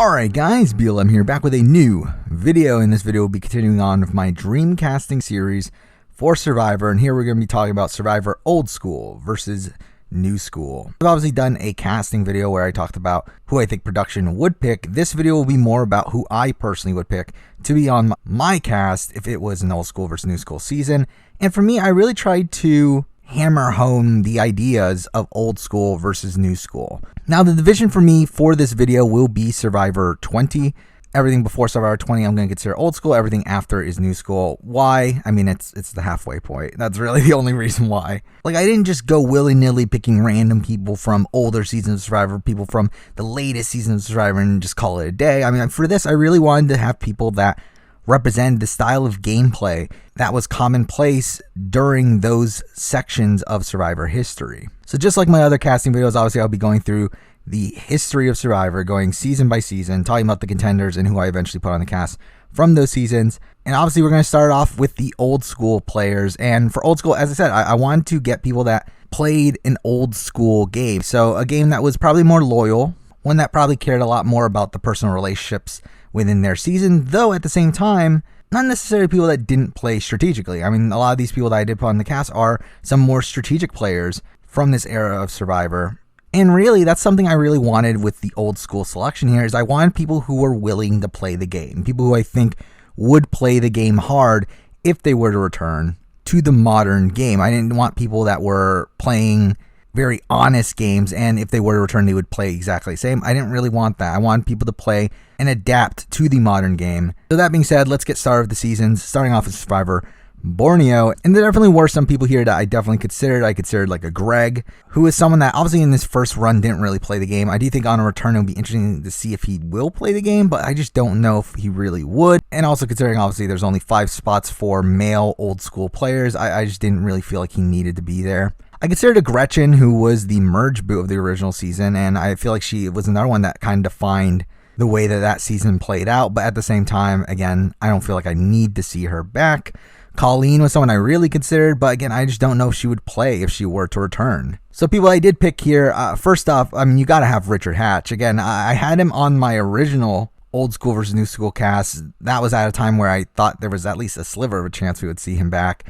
Alright guys, BLM here, back with a new video. In this video, we'll be continuing on with my dream casting series for Survivor, and here we're going to be talking about Survivor Old School versus New School. I've obviously done a casting video where I talked about who I think production would pick. This video will be more about who I personally would pick to be on my cast if it was an Old School versus New School season. And for me, I really tried to hammer home the ideas of Old School versus New School. Now, the division for me for this video will be Survivor 20. Everything before Survivor 20 I'm going to consider Old School. Everything after is New School. Why? I mean, it's the halfway point. That's really the only reason why. Like, I didn't just go willy-nilly picking random people from older seasons of Survivor, people from the latest seasons of Survivor, and just call it a day. I mean, for this, I really wanted to have people that represent the style of gameplay that was commonplace during those sections of Survivor history. So just like my other casting videos, obviously I'll be going through the history of Survivor, going season by season, talking about the contenders and who I eventually put on the cast from those seasons. And obviously we're going to start off with the Old School players. And for Old School, as I said, I wanted to get people that played an old school game. So a game that was probably more loyal, one that probably cared a lot more about the personal relationships within their season, though at the same time, not necessarily people that didn't play strategically. I mean, a lot of these people that I did put on the cast are some more strategic players from this era of Survivor. And really, that's something I really wanted with the Old School selection here, is I wanted people who were willing to play the game. People who I think would play the game hard if they were to return to the modern game. I didn't want people that were playing very honest games, and if they were to return, they would play exactly the same. I didn't really want that. I wanted people to play and adapt to the modern game. So that being said, let's get started with the seasons, starting off with Survivor Borneo. And there definitely were some people here that I definitely considered. I considered like a Greg, who is someone that obviously in this first run didn't really play the game. I do think on a return it would be interesting to see if he will play the game, but I just don't know if he really would. And also considering obviously there's only 5 spots for male Old School players, I just didn't really feel like he needed to be there. I considered a Gretchen, who was the merge boot of the original season, and I feel like she was another one that kind of defined the way that season played out. But at the same time, again, I don't feel like I need to see her back. Colleen was someone I really considered, but again, I just don't know if she would play if she were to return. So people I did pick here, first off, I mean, you got to have Richard Hatch. Again, I had him on my original Old School versus New School cast. That was at a time where I thought there was at least a sliver of a chance we would see him back.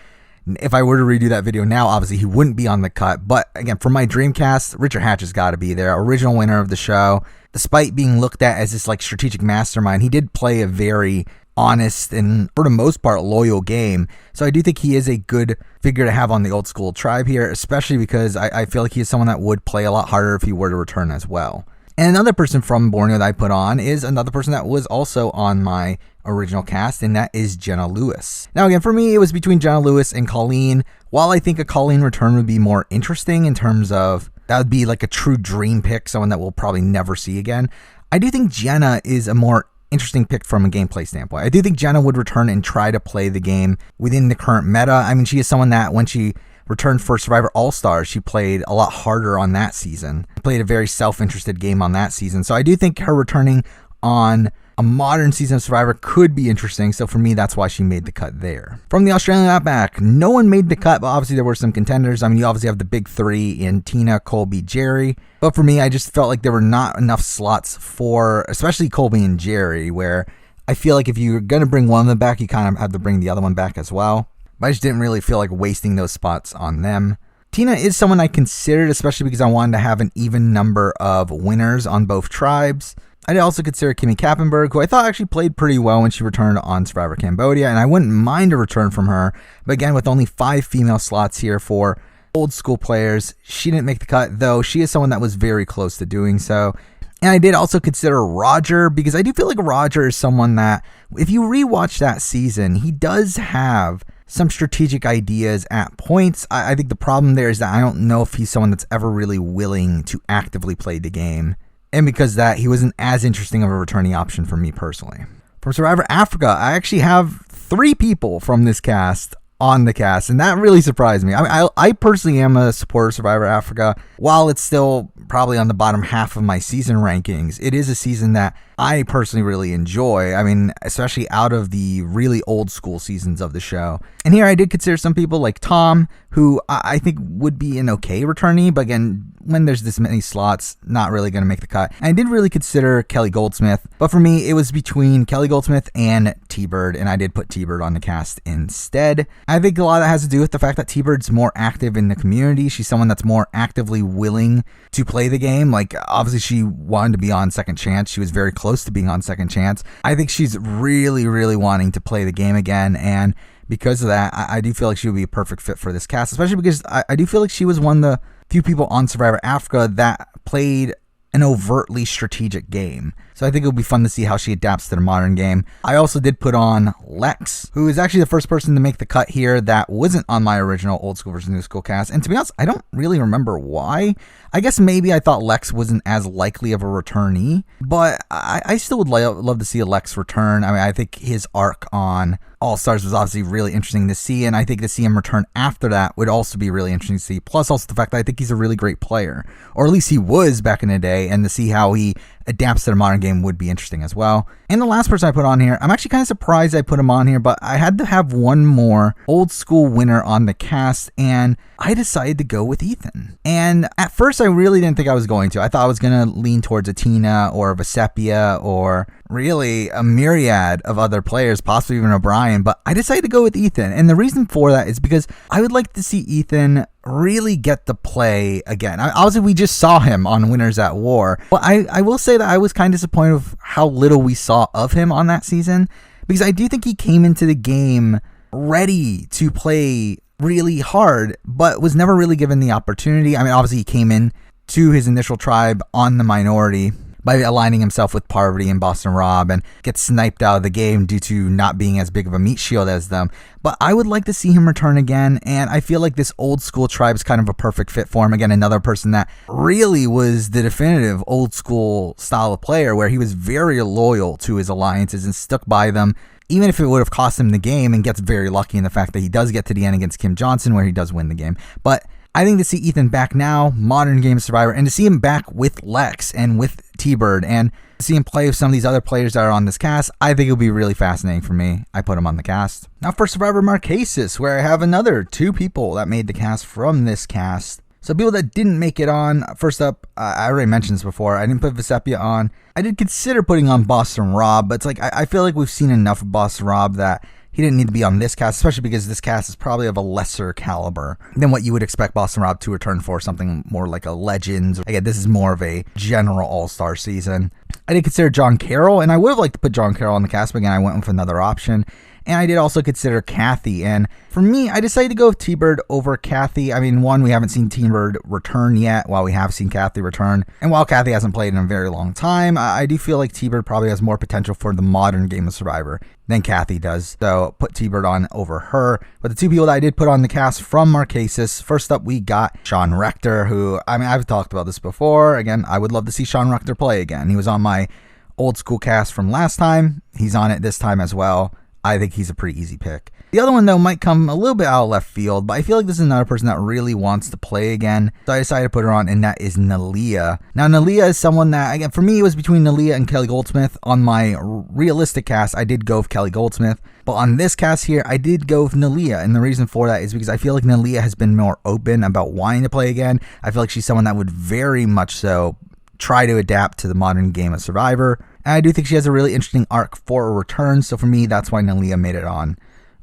If I were to redo that video now, obviously he wouldn't be on the cut. But again, for my Dreamcast, Richard Hatch has got to be there. Original winner of the show. Despite being looked at as this like strategic mastermind, he did play a very honest and for the most part loyal game. So I do think he is a good figure to have on the Old School tribe here, especially because I feel like he is someone that would play a lot harder if he were to return as well. And another person from Borneo that I put on is another person that was also on my original cast, and that is Jenna Lewis. Now again, for me, it was between Jenna Lewis and Colleen. While I think a Colleen return would be more interesting in terms of that would be like a true dream pick, someone that we'll probably never see again, I do think Jenna is a more interesting pick from a gameplay standpoint. I do think Jenna would return and try to play the game within the current meta. I mean, she is someone that when she returned for Survivor All-Stars, she played a lot harder on that season. Played a very self-interested game on that season. So I do think her returning on a modern season of Survivor could be interesting. So for me, that's why she made the cut there. From the Australian Outback, no one made the cut, but obviously there were some contenders. I mean, you obviously have the big 3 in Tina, Colby, Jerry. But for me, I just felt like there were not enough slots for, especially Colby and Jerry, where I feel like if you're going to bring one of them back, you kind of have to bring the other one back as well. But I just didn't really feel like wasting those spots on them. Tina is someone I considered, especially because I wanted to have an even number of winners on both tribes. I did also consider Kimmy Kappenberg, who I thought actually played pretty well when she returned on Survivor Cambodia, and I wouldn't mind a return from her. But again, with only 5 female slots here for Old School players, she didn't make the cut, though she is someone that was very close to doing so. And I did also consider Roger, because I do feel like Roger is someone that, if you rewatch that season, he does have some strategic ideas at points. I think the problem there is that I don't know if he's someone that's ever really willing to actively play the game. And because of that, he wasn't as interesting of a returning option for me personally. From Survivor Africa, I actually have 3 people from this cast on the cast, and that really surprised me. I personally am a supporter of Survivor Africa. While it's still probably on the bottom half of my season rankings, it is a season that I personally really enjoy. I mean, especially out of the really old school seasons of the show. And here I did consider some people like Tom, who I think would be an okay returnee, but again, when there's this many slots, not really going to make the cut. And I did really consider Kelly Goldsmith, but for me, it was between Kelly Goldsmith and T-Bird, and I did put T-Bird on the cast instead. I think a lot of that has to do with the fact that T-Bird's more active in the community. She's someone that's more actively willing to play the game. Like, obviously, she wanted to be on Second Chance. She was very close to being on Second Chance. I think she's really, really wanting to play the game again, and because of that, I do feel like she would be a perfect fit for this cast, especially because I do feel like she was one of the few people on Survivor Africa that played an overtly strategic game. So I think it would be fun to see how she adapts to the modern game. I also did put on Lex, who is actually the first person to make the cut here that wasn't on my original old school versus new school cast. And to be honest, I don't really remember why. I guess maybe I thought Lex wasn't as likely of a returnee, but I still would love to see a Lex return. I mean, I think his arc on All-Stars was obviously really interesting to see, and I think to see him return after that would also be really interesting to see. Plus also the fact that I think he's a really great player, or at least he was back in the day, and to see how he adapts to the modern game would be interesting as well. And the last person I put on here, I'm actually kind of surprised I put him on here, but I had to have one more old school winner on the cast, and I decided to go with Ethan. And at first I really didn't think I was going to. I thought I was going to lean towards a Tina or a Vesepia or really a myriad of other players, possibly even O'Brien, but I decided to go with Ethan. And the reason for that is because I would like to see Ethan really get to play again. Obviously, we just saw him on Winners at War, but I will say that I was kind of disappointed with how little we saw of him on that season, because I do think he came into the game ready to play really hard, but was never really given the opportunity. I mean, obviously, he came in to his initial tribe on the minority by aligning himself with Parvati and Boston Rob and gets sniped out of the game due to not being as big of a meat shield as them. But I would like to see him return again, and I feel like this old school tribe is kind of a perfect fit for him. Again, another person that really was the definitive old school style of player, where he was very loyal to his alliances and stuck by them, even if it would have cost him the game, and gets very lucky in the fact that he does get to the end against Kim Johnson, where he does win the game. But I think to see Ethan back now, modern game Survivor, and to see him back with Lex and with T-Bird, and see him play with some of these other players that are on this cast, I think it would be really fascinating for me. I put him on the cast. Now for Survivor Marquesas, where I have another two people that made the cast from this cast. So people that didn't make it on, first up, I already mentioned this before, I didn't put Vesepia on. I did consider putting on Boston Rob, but it's like, I feel like we've seen enough of Boston Rob that he didn't need to be on this cast, especially because this cast is probably of a lesser caliber than what you would expect Boston Rob to return for, something more like a Legends. Again, this is more of a general all-star season. I did consider John Carroll, and I would have liked to put John Carroll on the cast, but again, I went with another option. And I did also consider Kathy, and for me, I decided to go with T-Bird over Kathy. I mean, one, we haven't seen T-Bird return yet, while we have seen Kathy return. And while Kathy hasn't played in a very long time, I do feel like T-Bird probably has more potential for the modern game of Survivor than Kathy does. So put T-Bird on over her. But the two people that I did put on the cast from Marquesas, first up, we got Sean Rector, who, I mean, I've talked about this before. Again, I would love to see Sean Rector play again. He was on my old school cast from last time. He's on it this time as well. I think he's a pretty easy pick. The other one, though, might come a little bit out of left field, but I feel like this is another person that really wants to play again. So I decided to put her on, and that is Nalia. Now, Nalia is someone that, again, for me, it was between Nalia and Kelly Goldsmith. On my realistic cast, I did go with Kelly Goldsmith. But on this cast here, I did go with Nalia. And the reason for that is because I feel like Nalia has been more open about wanting to play again. I feel like she's someone that would very much so try to adapt to the modern game of Survivor. And I do think she has a really interesting arc for a return, so for me, that's why Nalia made it on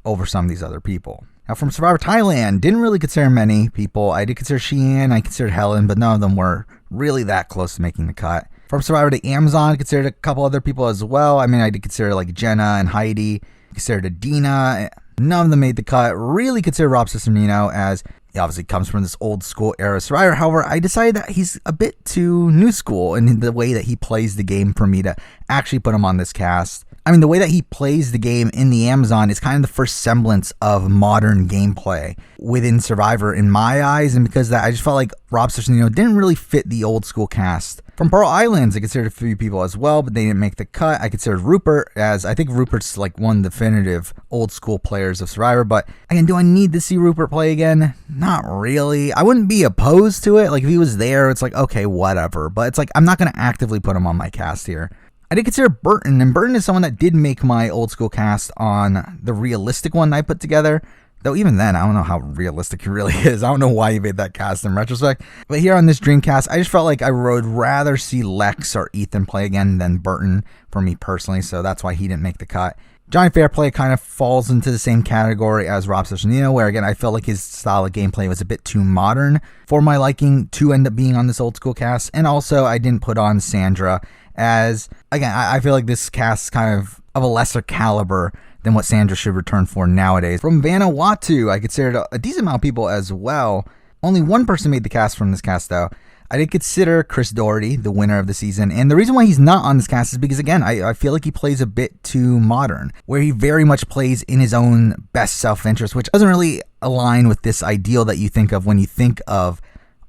over some of these other people. Now, from Survivor Thailand, didn't really consider many people. I did consider Sheehan, I considered Helen, but none of them were really that close to making the cut. From Survivor to Amazon, I considered a couple other people as well. I mean, I did consider like Jenna and Heidi, considered Adina. None of them made the cut. Really considered Rob Cesternino, as he obviously comes from this old school era Survivor. However, I decided that he's a bit too new school in the way that he plays the game for me to actually put him on this cast. I mean, the way that he plays the game in the Amazon is kind of the first semblance of modern gameplay within Survivor in my eyes, and because of that, I just felt like Rob Cesternino didn't really fit the old school cast. From Pearl Islands, I considered a few people as well, but they didn't make the cut. I considered Rupert, as I think Rupert's like one of the definitive old school players of Survivor, but again, do I need to see Rupert play again? Not really. I wouldn't be opposed to it. Like, if he was there, it's like, okay, whatever, but it's like, I'm not going to actively put him on my cast here. I did consider Burton, and Burton is someone that did make my old school cast on the realistic one I put together. Though even then, I don't know how realistic he really is. I don't know why he made that cast in retrospect. But here on this Dreamcast, I just felt like I would rather see Lex or Ethan play again than Burton for me personally, so that's why he didn't make the cut. Johnny Fairplay kind of falls into the same category as Rob Cesternino, where again, I felt like his style of gameplay was a bit too modern for my liking to end up being on this old school cast. And also, I didn't put on Sandra as, again, I feel like this cast is kind of a lesser caliber than what Sandra should return for nowadays. From VANUATU, I considered a decent amount of people as well. Only one person made the cast from this cast, though. I did consider Chris Doherty, the winner of the season, and the reason why he's not on this cast is because, again, I feel like he plays a bit too modern, where he very much plays in his own best self-interest, which doesn't really align with this ideal that you think of when you think of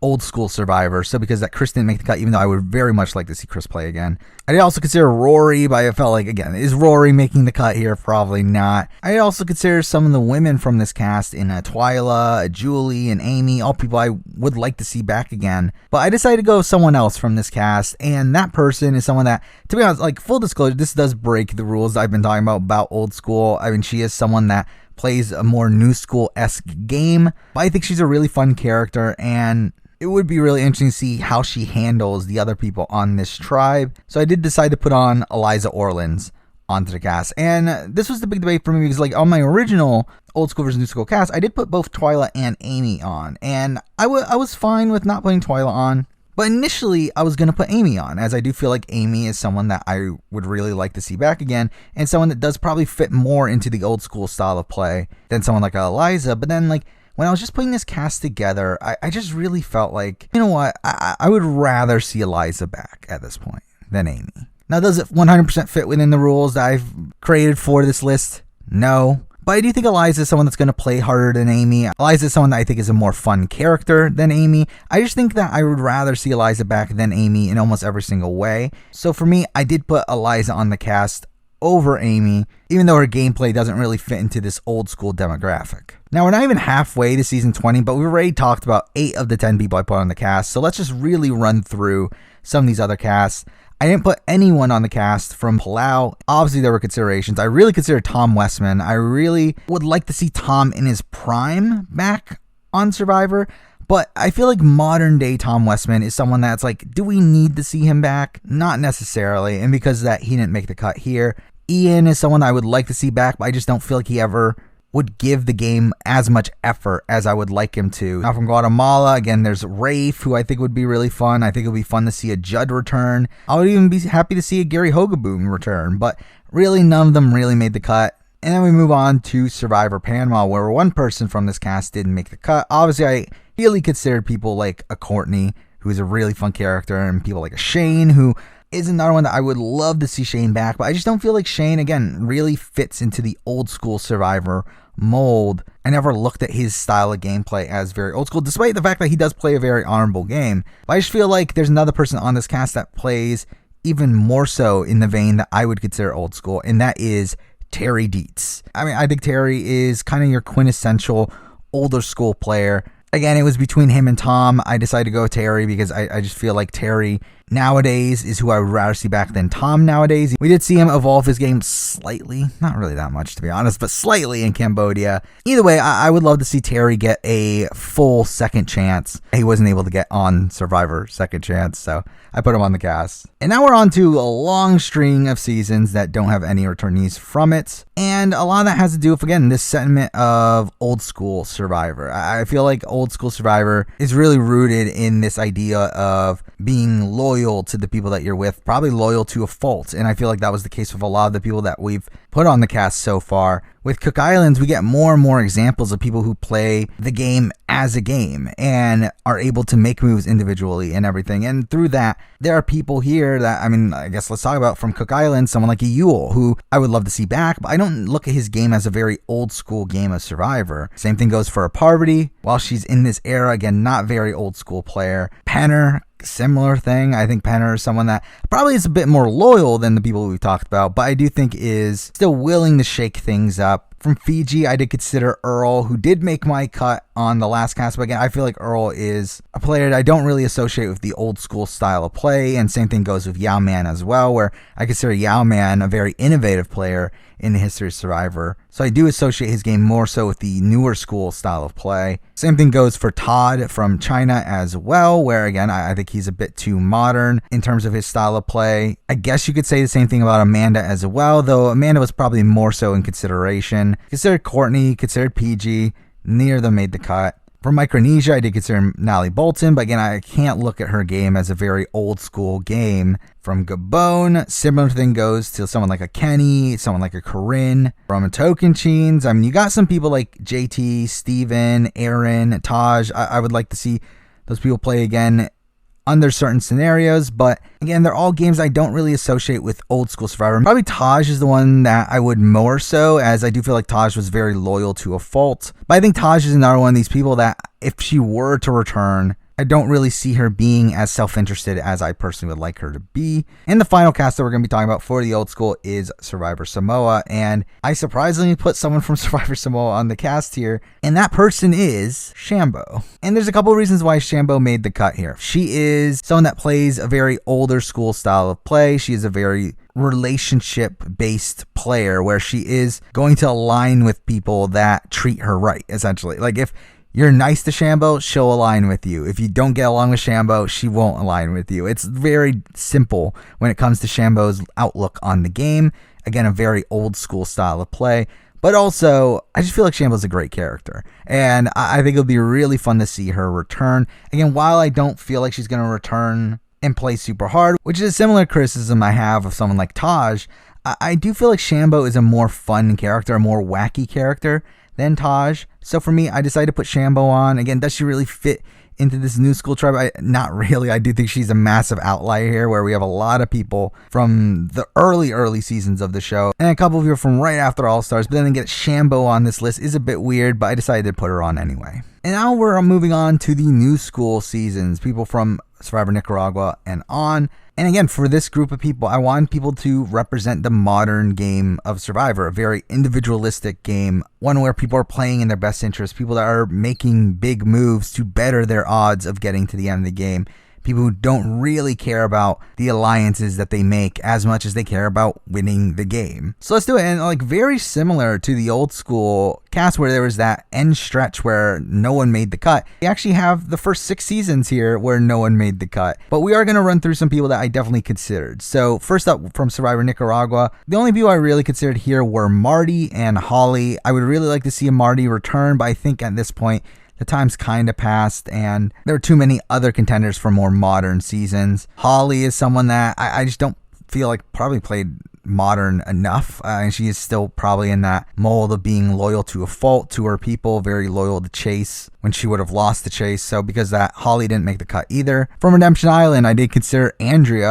old school Survivor. So because that Chris didn't make the cut, even though I would very much like to see Chris play again. I did also consider Rory, but I felt like, again, is Rory making the cut here? Probably not. I also consider some of the women from this cast in Twyla, Julie, and Amy, all people I would like to see back again. But I decided to go with someone else from this cast, and that person is someone that, to be honest, like, full disclosure, this does break the rules I've been talking about old school. I mean, she is someone that plays a more new school-esque game, but I think she's a really fun character, and it would be really interesting to see how she handles the other people on this tribe. So I did decide to put on Eliza Orleans onto the cast. And this was the big debate for me because, like, on my original old school versus new school cast, I did put both Twyla and Amy on. And I was fine with not putting Twyla on. But initially, I was going to put Amy on, as I do feel like Amy is someone that I would really like to see back again, and someone that does probably fit more into the old school style of play than someone like Eliza. But then, like, when I was just putting this cast together, I just really felt like, you know what, I would rather see Eliza back at this point than Amy. Now, does it 100% fit within the rules that I've created for this list? No. But I do think Eliza is someone that's going to play harder than Amy. Eliza is someone that I think is a more fun character than Amy. I just think that I would rather see Eliza back than Amy in almost every single way. So for me, I did put Eliza on the cast over Amy, even though her gameplay doesn't really fit into this old school demographic. Now, we're not even halfway to season 20, but we've already talked about 8 of the 10 people I put on the cast, so let's just really run through some of these other casts. I didn't put anyone on the cast from Palau. Obviously, there were considerations. I really considered Tom Westman. I really would like to see Tom in his prime back on Survivor, but I feel like modern day Tom Westman is someone that's like, do we need to see him back? Not necessarily, and because of that, he didn't make the cut here. Ian is someone I would like to see back, but I just don't feel like he ever would give the game as much effort as I would like him to. Now from Guatemala, again, there's Rafe, who I think would be really fun. I think it would be fun to see a Judd return. I would even be happy to see a Gary Hogaboom return, but really none of them really made the cut. And then we move on to Survivor Panama, where one person from this cast didn't make the cut. Obviously, I really considered people like a Courtney, who's a really fun character, and people like a Shane, who is another one that I would love to see Shane back, but I just don't feel like Shane, again, really fits into the old school Survivor mold. I never looked at his style of gameplay as very old school, despite the fact that he does play a very honorable game. But I just feel like there's another person on this cast that plays even more so in the vein that I would consider old school, and that is Terry Dietz. I mean, I think Terry is kind of your quintessential older school player. Again, it was between him and Tom. I decided to go with Terry because I just feel like Terry nowadays is who I would rather see back than Tom nowadays. We did see him evolve his game slightly, not really that much to be honest, but slightly in Cambodia. Either way, I would love to see Terry get a full second chance. He wasn't able to get on Survivor second chance, so I put him on the cast. And now we're on to a long string of seasons that don't have any returnees from it. And a lot of that has to do with, again, this sentiment of old school Survivor. I feel like old school Survivor is really rooted in this idea of being loyal to the people that you're with, probably loyal to a fault. And I feel like that was the case with a lot of the people that we've put on the cast so far. With Cook Islands, we get more and more examples of people who play the game as a game and are able to make moves individually and everything. And through that, there are people here that, I mean, I guess let's talk about from Cook Islands, someone like a Yule, who I would love to see back, but I don't look at his game as a very old school game of Survivor. Same thing goes for a Parvati. While she's in this era, again, not very old school player. Penner, similar thing. I think Penner is someone that probably is a bit more loyal than the people we've talked about, but I do think is still willing to shake things up From Fiji, I did consider Earl, who did make my cut on the last cast. But again, I feel like Earl is a player that I don't really associate with the old school style of play. And same thing goes with Yao Man as well, where I consider Yao Man a very innovative player in the history of Survivor. So I do associate his game more so with the newer school style of play. Same thing goes for Todd from China as well, where again, I think he's a bit too modern in terms of his style of play. I guess you could say the same thing about Amanda as well, though Amanda was probably more so in consideration. Considered Courtney, considered PG, neither of them made the cut. For Micronesia, I did consider Natalie Bolton, but again, I can't look at her game as a very old school game. From Gabon, similar thing goes to someone like a Kenny, someone like a Corinne. From Tocantins, I mean, you got some people like JT, Steven, Aaron, Taj. I would like to see those people play again under certain scenarios, but again, they're all games I don't really associate with old school Survivor. Probably Taj is the one that I would more so, as I do feel like Taj was very loyal to a fault. But I think Taj is another one of these people that if she were to return, I don't really see her being as self-interested as I personally would like her to be. And the final cast that we're going to be talking about for the old school is Survivor Samoa. And I surprisingly put someone from Survivor Samoa on the cast here. And that person is Shambo. And there's a couple of reasons why Shambo made the cut here. She is someone that plays a very older school style of play. She is a very relationship-based player where she is going to align with people that treat her right, essentially. Like if you're nice to Shambo, she'll align with you. If you don't get along with Shambo, she won't align with you. It's very simple when it comes to Shambo's outlook on the game. Again, a very old school style of play. But also, I just feel like Shambo's a great character. And I think it'll be really fun to see her return. Again, while I don't feel like she's going to return and play super hard, which is a similar criticism I have of someone like Taj, I do feel like Shambo is a more fun character, a more wacky character than Taj. So for me, I decided to put Shambo on. Again, does she really fit into this new school tribe? Not really. I do think she's a massive outlier here, where we have a lot of people from the early seasons of the show and a couple of you from right after All Stars, but then to get Shambo on this list is a bit weird, but I decided to put her on anyway. And now we're moving on to the new school seasons, people from Survivor Nicaragua and on. And again, for this group of people, I want people to represent the modern game of Survivor, a very individualistic game, one where people are playing in their best interest, people that are making big moves to better their odds of getting to the end of the game. People who don't really care about the alliances that they make as much as they care about winning the game. So let's do it. And like very similar to the old school cast where there was that end stretch where no one made the cut. We actually have the first 6 seasons here where no one made the cut. But we are going to run through some people that I definitely considered. So first up from Survivor Nicaragua, the only people I really considered here were Marty and Holly. I would really like to see a Marty return, but I think at this point, the time's kind of passed, and there are too many other contenders for more modern seasons. Holly is someone that I just don't feel like probably played modern enough, and she is still probably in that mold of being loyal to a fault to her people, very loyal to Chase when she would have lost to Chase. So because of that, Holly didn't make the cut either. From Redemption Island, I did consider Andrea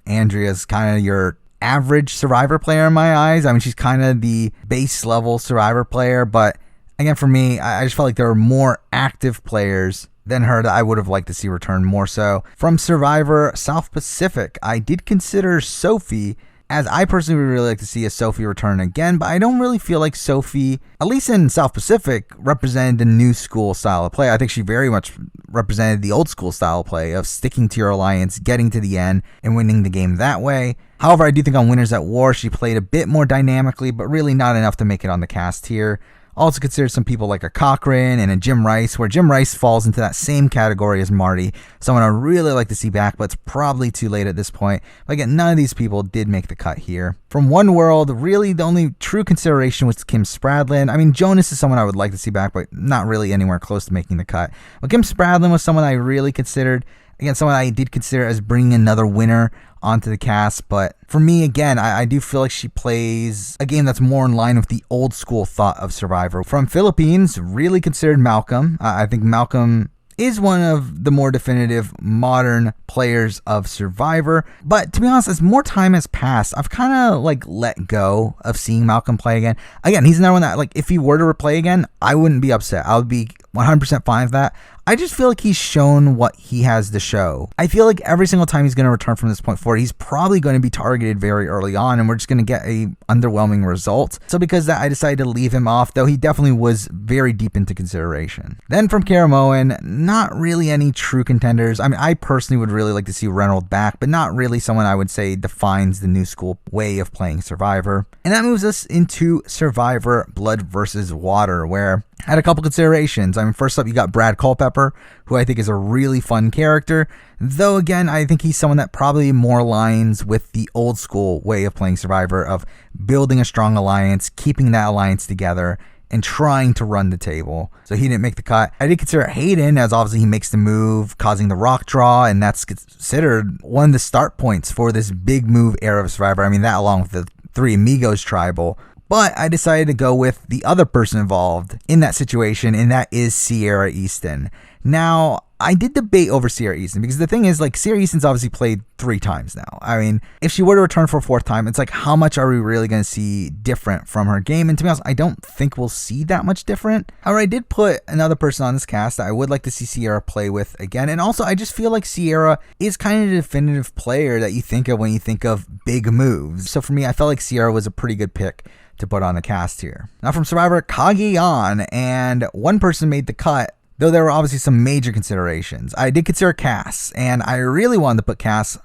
Andrea's kind of your average Survivor player in my eyes. I mean, she's kind of the base level Survivor player, but again, for me, I just felt like there were more active players than her that I would have liked to see return more so. From Survivor South Pacific, I did consider Sophie, as I personally would really like to see a Sophie return again, but I don't really feel like Sophie, at least in South Pacific, represented the new school style of play. I think she very much represented the old school style of play of sticking to your alliance, getting to the end, and winning the game that way. However, I do think on Winners at War, she played a bit more dynamically, but really not enough to make it on the cast here. Also consider some people like a Cochran and a Jim Rice, where Jim Rice falls into that same category as Marty. Someone I really like to see back, but it's probably too late at this point. But again, none of these people did make the cut here. From One World, really the only true consideration was Kim Spradlin. I mean, Jonas is someone I would like to see back, but not really anywhere close to making the cut. But Kim Spradlin was someone I really considered. Again, someone I did consider as bringing another winner onto the cast, but for me, again, I do feel like she plays a game that's more in line with the old school thought of Survivor. From Philippines, really considered Malcolm. I think Malcolm is one of the more definitive modern players of Survivor, but to be honest, as more time has passed, I've kind of like let go of seeing Malcolm play again. Again, he's another one that, like, if he were to replay again, I wouldn't be upset. I would be 100% fine with that. I just feel like he's shown what he has to show. I feel like every single time he's going to return from this point forward, he's probably going to be targeted very early on, and we're just going to get a underwhelming result. So because of that, I decided to leave him off, though he definitely was very deep into consideration. Then from Caramoan, not really any true contenders. I mean, I personally would really like to see Reynolds back, but not really someone I would say defines the new school way of playing Survivor. And that moves us into Survivor Blood versus Water, where I had a couple considerations. I mean, first up, you got Brad Culpepper, who I think is a really fun character, though again, I think he's someone that probably more aligns with the old school way of playing Survivor, of building a strong alliance, keeping that alliance together, and trying to run the table. So he didn't make the cut. I did consider Hayden, as obviously he makes the move, causing the rock draw, and that's considered one of the start points for this big move era of Survivor. I mean, that along with the Three Amigos tribal. But I decided to go with the other person involved in that situation, and that is Sierra Easton. Now, I did debate over Sierra Easton because the thing is, like, Sierra Easton's obviously played 3 times now. I mean, if she were to return for a 4th time, it's like, how much are we really going to see different from her game? And to be honest, I don't think we'll see that much different. However, I did put another person on this cast that I would like to see Sierra play with again. And also, I just feel like Sierra is kind of the definitive player that you think of when you think of big moves. So for me, I felt like Sierra was a pretty good pick to put on the cast here. Now from Survivor, Cagayan, and one person made the cut, though there were obviously some major considerations. I did consider Cass, and I really wanted to put Cass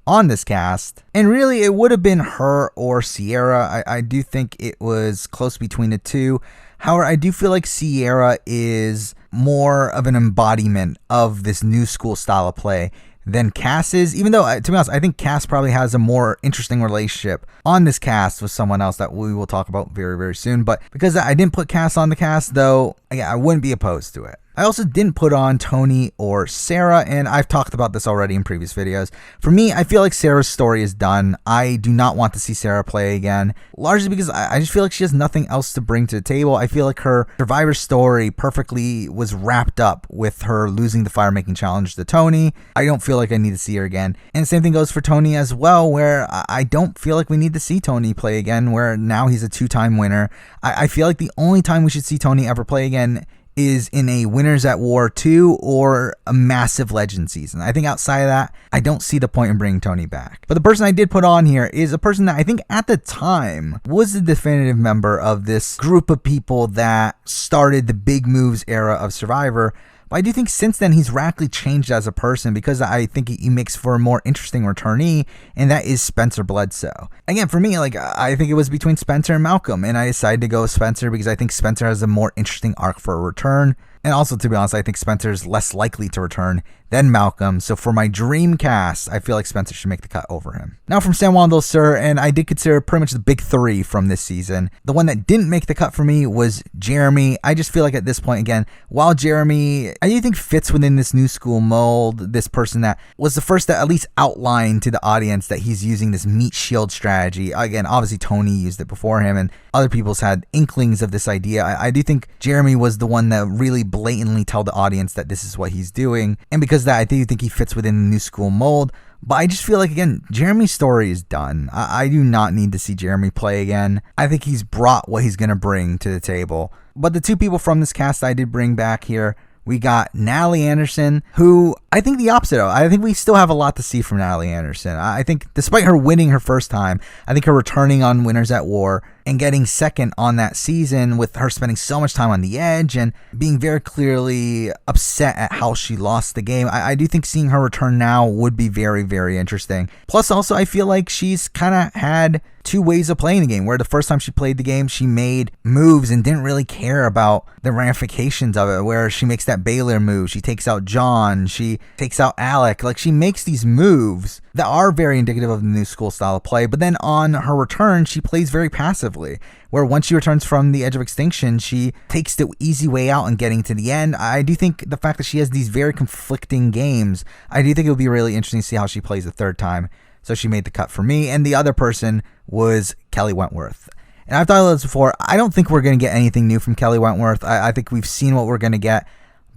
on this cast, and really it would have been her or Sierra. I do think it was close between the two. However, I do feel like Sierra is more of an embodiment of this new school style of play than Cass is, even though, to be honest, I think Cass probably has a more interesting relationship on this cast with someone else that we will talk about very, very soon. But because I didn't put Cass on the cast, though, I wouldn't be opposed to it. I also didn't put on Tony or Sarah, and I've talked about this already in previous videos. For me, I feel like Sarah's story is done. I do not want to see Sarah play again, largely because I just feel like she has nothing else to bring to the table. I feel like her Survivor story perfectly was wrapped up with her losing the fire making challenge to Tony. I don't feel like I need to see her again. And the same thing goes for Tony as well, where I don't feel like we need to see Tony play again, where now he's a 2-time winner. I feel like the only time we should see Tony ever play again is in a Winners at War 2 or a massive Legend season. I think outside of that, I don't see the point in bringing Tony back. But the person I did put on here is a person that I think at the time was the definitive member of this group of people that started the big moves era of Survivor. But I do think since then he's radically changed as a person, because I think he makes for a more interesting returnee, and that is Spencer Bledsoe. Again, for me, like, I think it was between Spencer and Malcolm, and I decided to go with Spencer because I think Spencer has a more interesting arc for a return. And also, to be honest, I think Spencer's less likely to return than Malcolm. So for my dream cast, I feel like Spencer should make the cut over him. Now from San Juan del Sur, and I did consider pretty much the big 3 from this season. The one that didn't make the cut for me was Jeremy. I just feel like at this point, again, while Jeremy, I do think fits within this new school mold, this person that was the first to at least outline to the audience that he's using this meat shield strategy. Again, obviously Tony used it before him, and other people's had inklings of this idea. I do think Jeremy was the one that really blatantly tell the audience that this is what he's doing. And because of that, I do think he fits within the new school mold. But I just feel like, again, Jeremy's story is done. I do not need to see Jeremy play again. I think he's brought what he's going to bring to the table. But the 2 people from this cast I did bring back here, we got Natalie Anderson, who I think the opposite of. I think we still have a lot to see from Natalie Anderson. I think despite her winning her first time, I think her returning on Winners at War and getting second on that season, with her spending so much time on the edge and being very clearly upset at how she lost the game, I do think seeing her return now would be very, very interesting. Plus, also, I feel like she's kind of had 2 ways of playing the game, where the first time she played the game, she made moves and didn't really care about the ramifications of it, where she makes that Baylor move, she takes out John, she takes out Alec. Like, she makes these moves that are very indicative of the new school style of play, but then on her return, she plays very passively, where once she returns from the edge of extinction, she takes the easy way out and getting to the end. I do think the fact that she has these very conflicting games, I do think it would be really interesting to see how she plays the 3rd time. So she made the cut for me, and the other person was Kelly Wentworth. And I've talked about this before, I don't think we're going to get anything new from Kelly Wentworth. I think we've seen what we're going to get,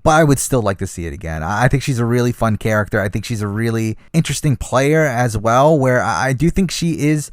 but I would still like to see it again. I think she's a really fun character. I think she's a really interesting player as well, where I do think she is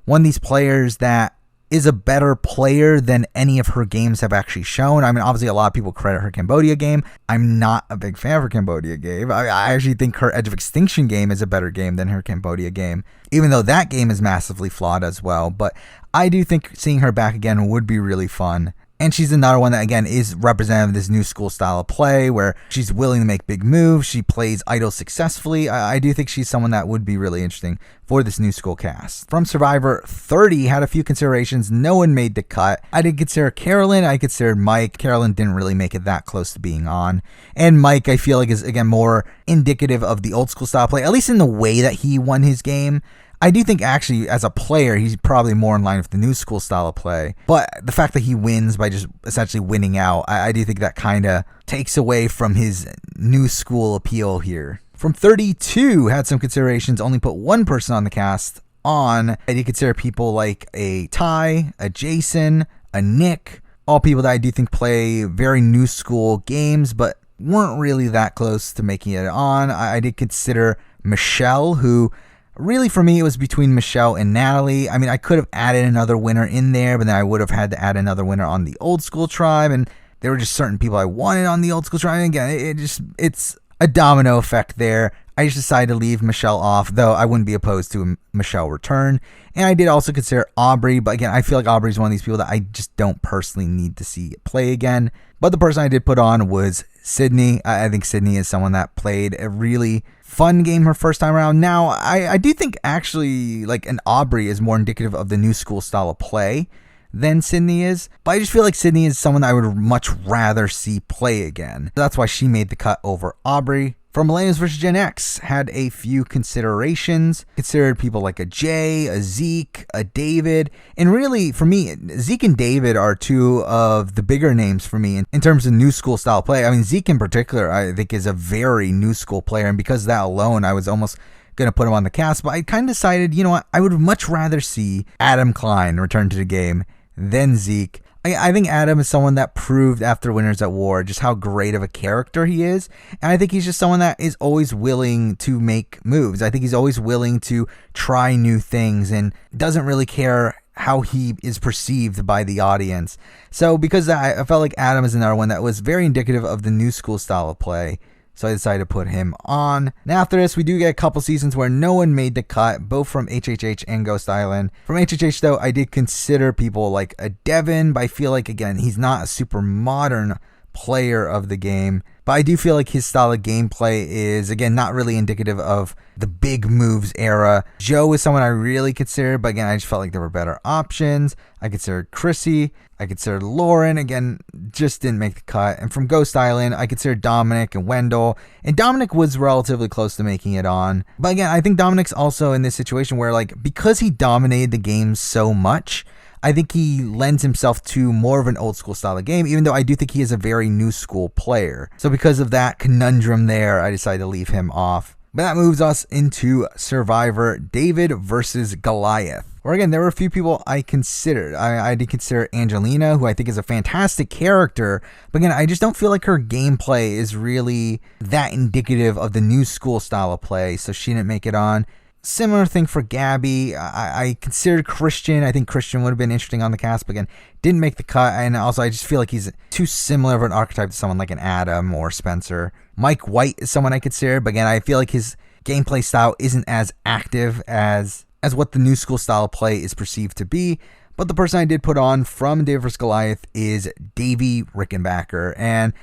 one of these players that is a better player than any of her games have actually shown. I mean, obviously a lot of people credit her Cambodia game. I'm not a big fan of her Cambodia game. I actually think her Edge of Extinction game is a better game than her Cambodia game, even though that game is massively flawed as well. But I do think seeing her back again would be really fun. And she's another one that, again, is representative of this new school style of play where she's willing to make big moves. She plays idle successfully. I do think she's someone that would be really interesting for this new school cast. From Survivor, 30 had a few considerations. No one made the cut. I did consider Carolyn. I considered Mike. Carolyn didn't really make it that close to being on. And Mike, I feel like, is, again, more indicative of the old school style play, at least in the way that he won his game. I do think actually as a player, he's probably more in line with the new school style of play. But the fact that he wins by just essentially winning out, I do think that kind of takes away from his new school appeal here. From 32 had some considerations, only put one person on the cast on. I did consider people like a Ty, a Jason, a Nick, all people that I do think play very new school games, but weren't really that close to making it on. I did consider Michelle, who... really, for me, it was between Michelle and Natalie. I mean, I could have added another winner in there, but then I would have had to add another winner on the old school tribe, and there were just certain people I wanted on the old school tribe. And again, it's a domino effect there. I just decided to leave Michelle off, though I wouldn't be opposed to a Michelle return. And I did also consider Aubrey, but again, I feel like Aubrey's one of these people that I just don't personally need to see play again. But the person I did put on was Sydney. I think Sydney is someone that played a really fun game her first time around. Now, I do think actually like an Aubrey is more indicative of the new school style of play than Sydney is. But I just feel like Sydney is someone I would much rather see play again. That's why she made the cut over Aubrey. From Millennials vs. Gen X, had a few considerations. Considered people like a Jay, a Zeke, a David. And really, for me, Zeke and David are two of the bigger names for me in terms of new school style play. I mean, Zeke in particular, I think is a very new school player. And because of that alone, I was almost going to put him on the cast. But I kind of decided, you know what, I would much rather see Adam Klein return to the game than Zeke. I think Adam is someone that proved after Winners at War just how great of a character he is. And I think he's just someone that is always willing to make moves. I think he's always willing to try new things and doesn't really care how he is perceived by the audience. So because of that, I felt like Adam is another one that was very indicative of the new school style of play. So I decided to put him on. Now after this, we do get a couple seasons where no one made the cut, both from HHH and Ghost Island. From HHH though, I did consider people like a Devin, but I feel like, again, he's not a super modern player of the game. But I do feel like his style of gameplay is, again, not really indicative of the big moves era. Joe is someone I really considered, but again, I just felt like there were better options. I considered Chrissy. I considered Lauren. Again, just didn't make the cut. And from Ghost Island, I considered Dominic and Wendell. And Dominic was relatively close to making it on. But again, I think Dominic's also in this situation where, like, because he dominated the game so much, I think he lends himself to more of an old school style of game, even though I do think he is a very new school player. So because of that conundrum there, I decided to leave him off. But that moves us into Survivor, David versus Goliath. Where again, there were a few people I considered. I did consider Angelina, who I think is a fantastic character. But again, I just don't feel like her gameplay is really that indicative of the new school style of play. So she didn't make it on. Similar thing for Gabby. I considered Christian. I think Christian would have been interesting on the cast, but again, didn't make the cut. And also, I just feel like he's too similar of an archetype to someone like an Adam or Spencer. Mike White is someone I considered, but again, I feel like his gameplay style isn't as active as what the new school style of play is perceived to be. But the person I did put on from David vs. Goliath is Davey Rickenbacker. And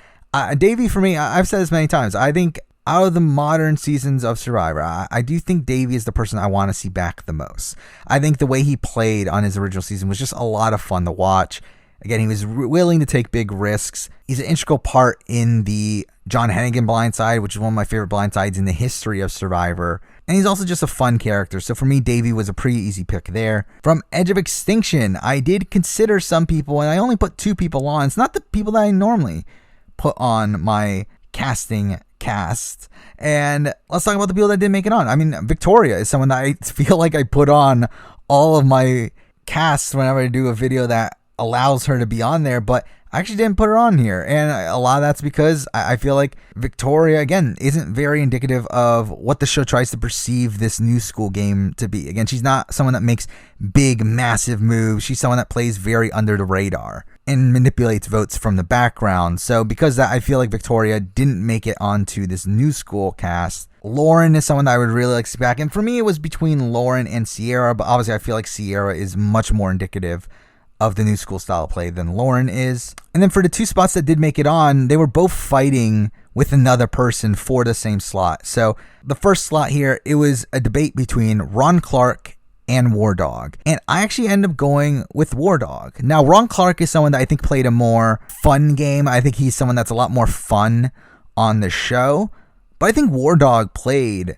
Davey, for me, I've said this many times, I think out of the modern seasons of Survivor, I do think Davey is the person I want to see back the most. I think the way he played on his original season was just a lot of fun to watch. Again, he was willing to take big risks. He's an integral part in the John Hennigan blindside, which is one of my favorite blindsides in the history of Survivor. And he's also just a fun character. So for me, Davey was a pretty easy pick there. From Edge of Extinction, I did consider some people, and I only put 2 people on. It's not the people that I normally put on my casting cast. And let's talk about the people that didn't make it on. I mean, Victoria is someone that I feel like I put on all of my casts whenever I do a video that allows her to be on there, but I actually didn't put her on here. And a lot of that's because I feel like Victoria, again, isn't very indicative of what the show tries to perceive this new school game to be. Again, she's not someone that makes big, massive moves. She's someone that plays very under the radar and manipulates votes from the background. So because of that, I feel like Victoria didn't make it onto this new school cast. Lauren is someone that I would really like to see back. And for me, it was between Lauren and Sierra. But obviously, I feel like Sierra is much more indicative of the new school style of play than Lauren is. And then for the 2 spots that did make it on, they were both fighting with another person for the same slot. So the first slot here, it was a debate between Ron Clark and War Dog. And I actually ended up going with War Dog. Now, Ron Clark is someone that I think played a more fun game. I think he's someone that's a lot more fun on the show. But I think War Dog played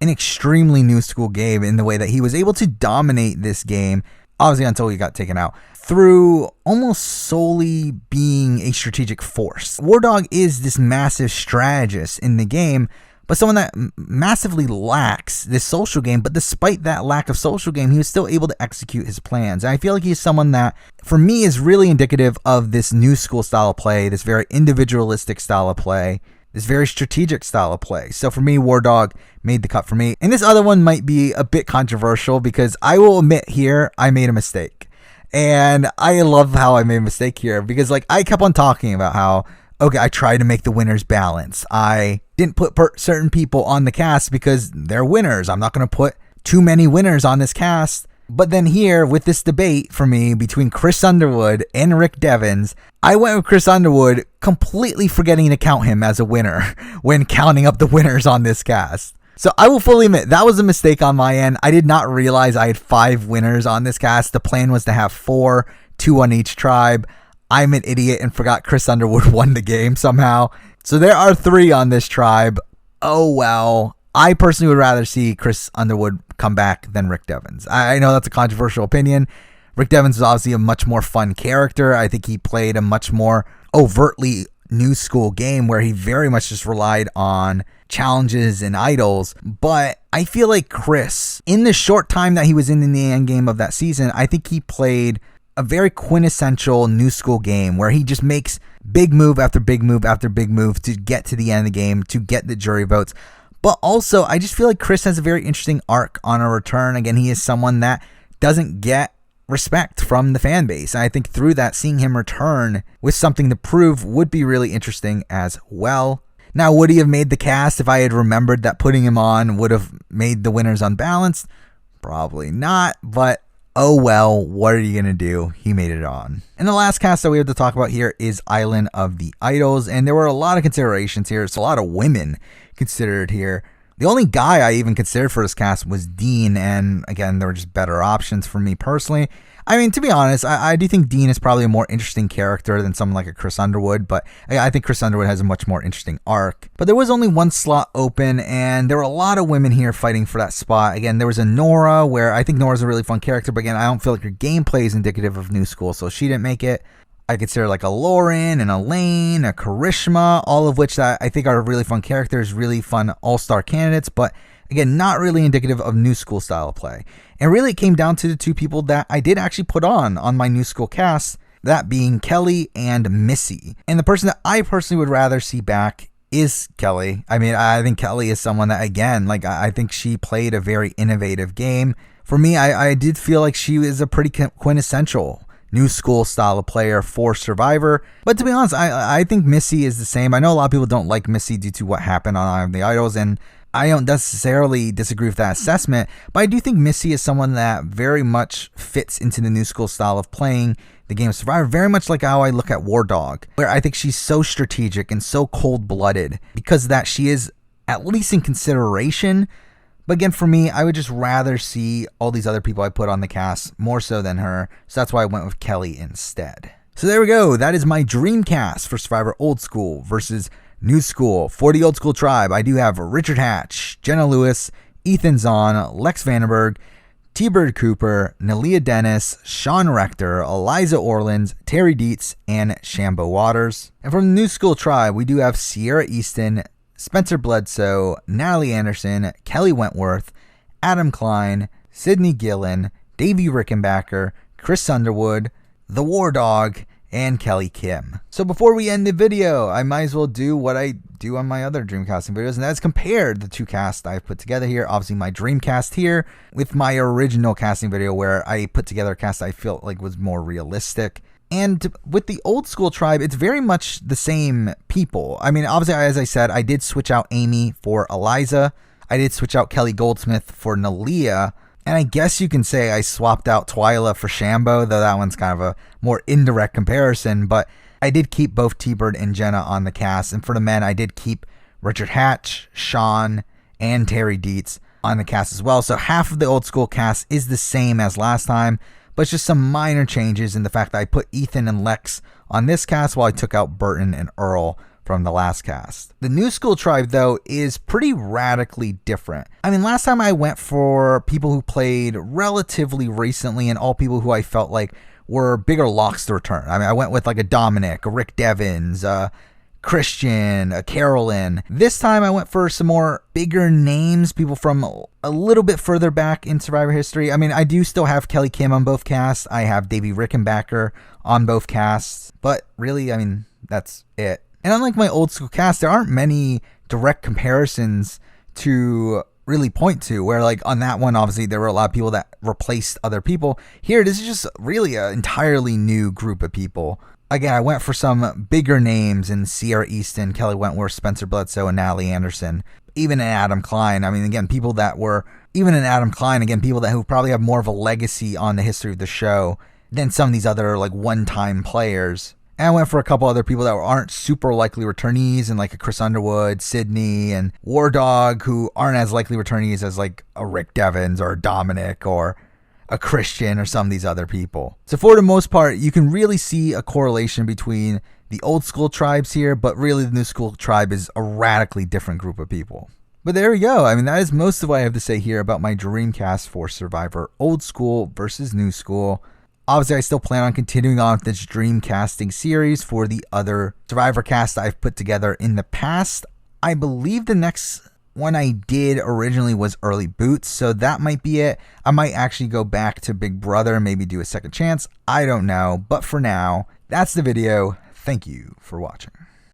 an extremely new school game in the way that he was able to dominate this game, obviously until he got taken out, through almost solely being a strategic force. War Dog is this massive strategist in the game, but someone that massively lacks this social game. But despite that lack of social game, he was still able to execute his plans. And I feel like he's someone that, for me, is really indicative of this new school style of play, this very individualistic style of play, this very strategic style of play. So for me, War Dog made the cut for me. And this other one might be a bit controversial because I will admit here, I made a mistake. And I love how I made a mistake here because I kept on talking about how, okay, I tried to make the winners balance. I didn't put certain people on the cast because they're winners. I'm not going to put too many winners on this cast. But then here, with this debate for me between Chris Underwood and Rick Devens, I went with Chris Underwood, completely forgetting to count him as a winner when counting up the winners on this cast. So I will fully admit, that was a mistake on my end. I did not realize I had 5 winners on this cast. The plan was to have 4, 2 on each tribe. I'm an idiot and forgot Chris Underwood won the game somehow. So there are 3 on this tribe. Oh well. I personally would rather see Chris Underwood come back than Rick Devens. I know that's a controversial opinion. Rick Devens is obviously a much more fun character. I think he played a much more overtly new school game where he very much just relied on challenges and idols. But I feel like Chris, in the short time that he was in the end game of that season, I think he played a very quintessential new school game where he just makes big move after big move after big move to get to the end of the game, to get the jury votes. But also, I just feel like Chris has a very interesting arc on a return. Again, he is someone that doesn't get respect from the fan base. And I think through that, seeing him return with something to prove would be really interesting as well. Now, would he have made the cast if I had remembered that putting him on would have made the winners unbalanced? Probably not, but oh well, what are you going to do? He made it on. And the last cast that we have to talk about here is Island of the Idols. And there were a lot of considerations here. It's a lot of women considered here. The only guy I even considered for this cast was Dean, and again, there were just better options for me personally. I mean, to be honest, I do think Dean is probably a more interesting character than someone like a Chris Underwood, but I think Chris Underwood has a much more interesting arc. But there was only 1 slot open, and there were a lot of women here fighting for that spot. Again, there was a Nora, where I think Nora's a really fun character, but again, I don't feel like her gameplay is indicative of new school, so she didn't make it. I consider like a Lauren, an Elaine, a Karishma, all of which that I think are really fun characters, really fun all-star candidates, but again, not really indicative of new school style of play. And really it came down to the 2 people that I did actually put on my new school cast, that being Kelly and Missy. And the person that I personally would rather see back is Kelly. I mean, I think Kelly is someone that, again, I think she played a very innovative game. For me, I did feel like she was a pretty quintessential new school style of player for Survivor. But to be honest, I think Missy is the same. I know a lot of people don't like Missy due to what happened on Eye of the Idols, and I don't necessarily disagree with that assessment, but I do think Missy is someone that very much fits into the new school style of playing the game of Survivor, very much like how I look at War Dog, where I think she's so strategic and so cold-blooded because of that she is at least in consideration. But again, for me, I would just rather see all these other people I put on the cast more so than her. So that's why I went with Kelly instead. So there we go. That is my dream cast for Survivor Old School versus New School. For the Old School tribe, I do have Richard Hatch, Jenna Lewis, Ethan Zahn, Lex Vandenberg, T-Bird Cooper, Nalia Dennis, Sean Rector, Eliza Orland, Terry Dietz, and Shambo Waters. And from the New School tribe, we do have Sierra Easton, Spencer Bledsoe, Natalie Anderson, Kelly Wentworth, Adam Klein, Sydney Gillen, Davey Rickenbacker, Chris Underwood, The War Dog, and Kelly Kim. So before we end the video, I might as well do what I do on my other Dreamcasting videos, and that's compare the two casts I've put together here. Obviously my Dreamcast here with my original casting video where I put together a cast I felt like was more realistic. And with the old school tribe, it's very much the same people. I mean, obviously, as I said, I did switch out Amy for Eliza. I did switch out Kelly Goldsmith for Nalia. And I guess you can say I swapped out Twyla for Shambo, though that one's kind of a more indirect comparison. But I did keep both T-Bird and Jenna on the cast. And for the men, I did keep Richard Hatch, Sean, and Terry Dietz on the cast as well. So half of the old school cast is the same as last time, but it's just some minor changes in the fact that I put Ethan and Lex on this cast while I took out Burton and Earl from the last cast. The new school tribe, though, is pretty radically different. I mean, last time I went for people who played relatively recently and all people who I felt like were bigger locks to return. I mean, I went with like a Dominic, a Rick Devins, Christian, Carolyn. This time I went for some more bigger names, people from a little bit further back in Survivor history. I mean, I do still have Kelly Kim on both casts. I have Davey Rickenbacker on both casts. But really, I mean, that's it. And unlike my old school cast, there aren't many direct comparisons to really point to, where like on that one, obviously there were a lot of people that replaced other people. Here, this is just really an entirely new group of people. Again, I went for some bigger names in Sierra Easton, Kelly Wentworth, Spencer Bledsoe, and Natalie Anderson. Even in Adam Klein. I mean, again, people that were, even in Adam Klein, again, people that who probably have more of a legacy on the history of the show than some of these other like one-time players. And I went for a couple other people that aren't super likely returnees, and like a Chris Underwood, Sydney, and War Dog, who aren't as likely returnees as like a Rick Devins or a Dominic or a Christian or some of these other people. So for the most part, you can really see a correlation between the old school tribes here, but really the new school tribe is a radically different group of people. But there we go. I mean, that is most of what I have to say here about my Dreamcast for Survivor old school versus new school. Obviously, I still plan on continuing on with this Dreamcasting series for the other Survivor cast I've put together in the past. I believe the next one I did originally was Early Boots, so that might be it. I might actually go back to Big Brother, maybe do a second chance. I don't know, but for now, that's the video. Thank you for watching.